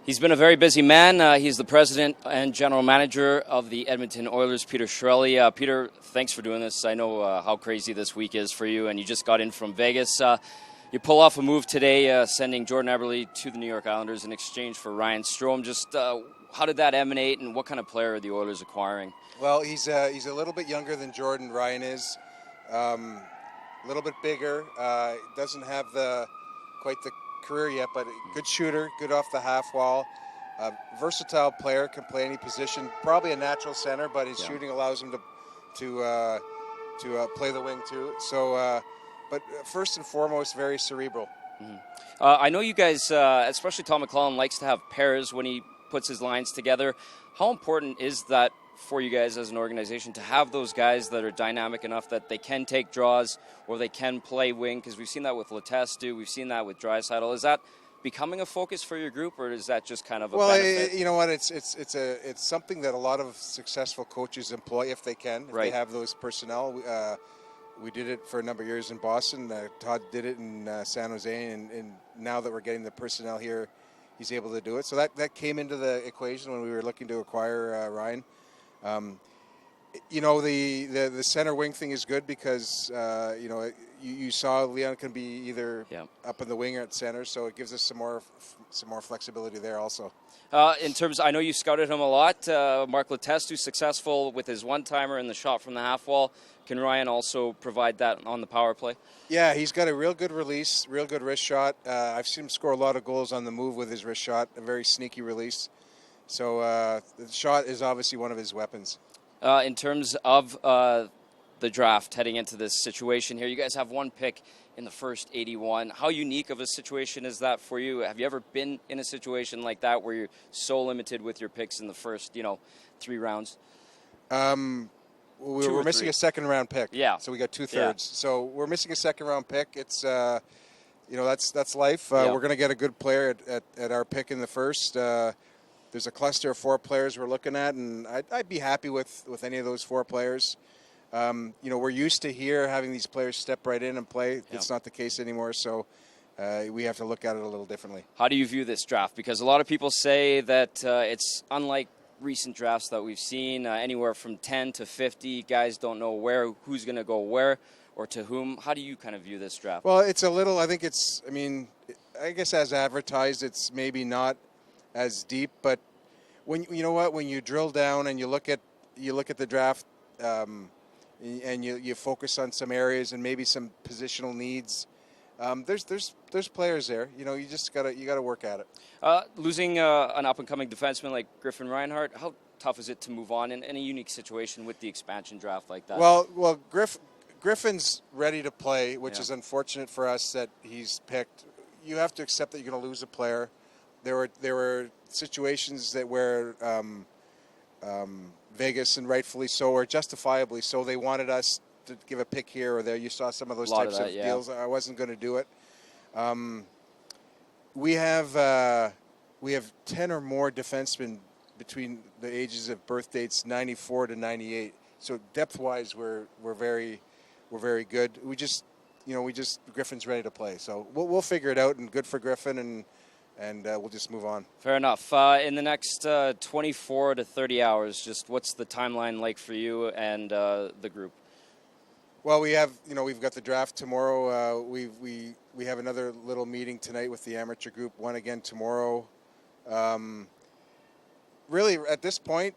He's been a very busy man. He's the president and general manager of the Edmonton Oilers, Peter Chiarelli. Peter, thanks for doing this. I know how crazy this week is for you, and you just got in from Vegas. You pull off a move today, sending Jordan Eberle to the New York Islanders in exchange for Ryan Strome. Just how did that emanate, and what kind of player are the Oilers acquiring? Well, he's a little bit younger than Jordan. Ryan is a little bit bigger. Doesn't have quite the career yet, but a good shooter, good off the half wall. Versatile player, can play any position. Probably a natural center, but his shooting allows him to play the wing too. So, but first and foremost, very cerebral. Mm-hmm. I know you guys, especially Tom McClellan, likes to have pairs when he puts his lines together. How important is that for you guys as an organization to have those guys that are dynamic enough that they can take draws or they can play wing? Because we've seen that with Letestu, we've seen that with Draisaitl. Is that becoming a focus for your group, or is that just kind of a benefit? You know what? It's something that a lot of successful coaches employ if they can, if they have those personnel. We did it for a number of years in Boston. Todd did it in San Jose, and now that we're getting the personnel here, he's able to do it. So that came into the equation when we were looking to acquire Ryan. You know, the center wing thing is good because you know, you saw Leon can be either up in the wing or at center, so it gives us some more flexibility there also. In terms, I know you scouted him a lot. Mark Letestu successful with his one-timer and the shot from the half wall. Can Ryan also provide that on the power play? Yeah, he's got a real good release, real good wrist shot. I've seen him score a lot of goals on the move with his wrist shot, a very sneaky release. So the shot is obviously one of his weapons. In terms of the draft heading into this situation here, you guys have one pick in the first 81. How unique of a situation is that for you? Have you ever been in a situation like that where you're so limited with your picks in the first, 3 rounds? We're missing a second-round pick. Yeah. So we got 2/3. Yeah. So we're missing a second-round pick. It's that's life. We're going to get a good player at our pick in the first. There's a cluster of 4 players we're looking at, and I'd be happy with any of those 4 players. We're used to here having these players step right in and play. Yep. It's not the case anymore, so we have to look at it a little differently. How do you view this draft? Because a lot of people say that it's unlike recent drafts that we've seen, anywhere from 10 to 50. Guys don't know who's going to go where or to whom. How do you kind of view this draft? Well, it's a little, I guess as advertised, it's maybe not as deep, but when you drill down and you look at the draft and you focus on some areas and maybe some positional needs, there's players there. You just gotta work at it. Losing an up and coming defenseman like Griffin Reinhart, how tough is it to move on in a unique situation with the expansion draft like that? Well, Griffin's ready to play, which is unfortunate for us that he's picked. You have to accept that you're going to lose a player. There were situations where Vegas, and rightfully so, or justifiably so, they wanted us to give a pick here or there. You saw some of those types of deals. I wasn't going to do it. We have 10 or more defensemen between the ages of birth dates 94 to 98. So depth-wise, we're very good. We just Griffin's ready to play. So we'll figure it out, and good for Griffin, and we'll just move on. Fair enough. In the next 24 to 30 hours, just what's the timeline like for you and the group? Well, we've got the draft tomorrow. We have another little meeting tonight with the amateur group. One again tomorrow. Really, at this point,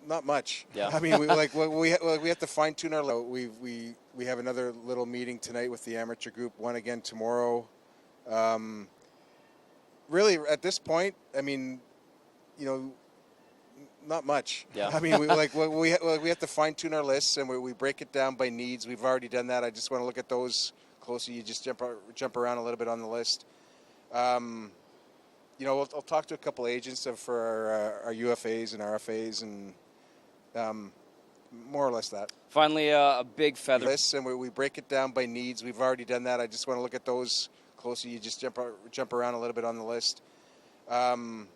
not much. Yeah. We have to fine tune our. We have another little meeting tonight with the amateur group. One again tomorrow. Really, at this point, not much. Yeah. We have to fine tune our lists, and we break it down by needs. We've already done that. I just want to look at those closely. You just jump around a little bit on the list. I'll talk to a couple agents for our UFAs and RFAs, and more or less that. Finally, a big feather. Lists, and we break it down by needs. We've already done that. I just want to look at those closely. You just jump around a little bit on the list. I'll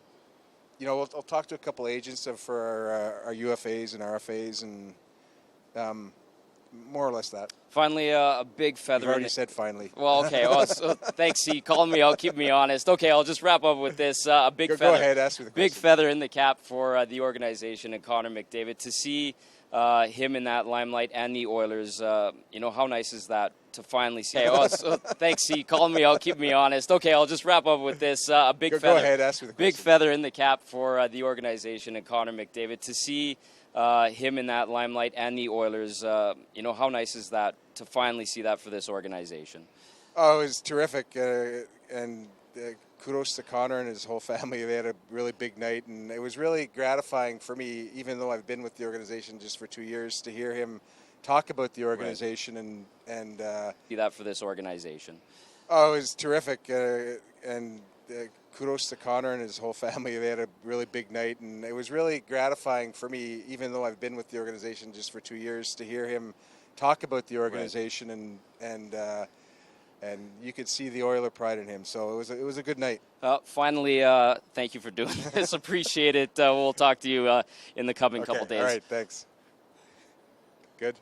talk to a couple agents for our UFAs and RFAs, and more or less that. Finally, a big feather. You've already said finally. Well, okay. Well, so, thanks. He called me out, keep me honest. Okay, I'll just wrap up with this. A big feather. Go ahead, ask me the question. Big feather in the cap for the organization and Connor McDavid. To see him in that limelight and the Oilers, how nice is that to finally see? Okay, well, so, thanks. He called me out, keep me honest. Okay, I'll just wrap up with this. A big feather. Go ahead, ask me the question. Big feather in the cap for the organization and Connor McDavid. To see him in that limelight and the Oilers, how nice is that to finally see that for this organization? Oh, it was terrific, and kudos to Connor and his whole family. They had a really big night, and it was really gratifying for me, even though I've been with the organization just for 2 years, to hear him talk about the organization and see that for this organization. Oh, it was terrific, and kudos to Connor and his whole family. They had a really big night, and it was really gratifying for me, even though I've been with the organization just for 2 years, to hear him talk about the organization and you could see the Oiler pride in him. So it was a good night. Finally, thank you for doing this. Appreciate it. We'll talk to you in the coming couple days. All right, thanks. Good.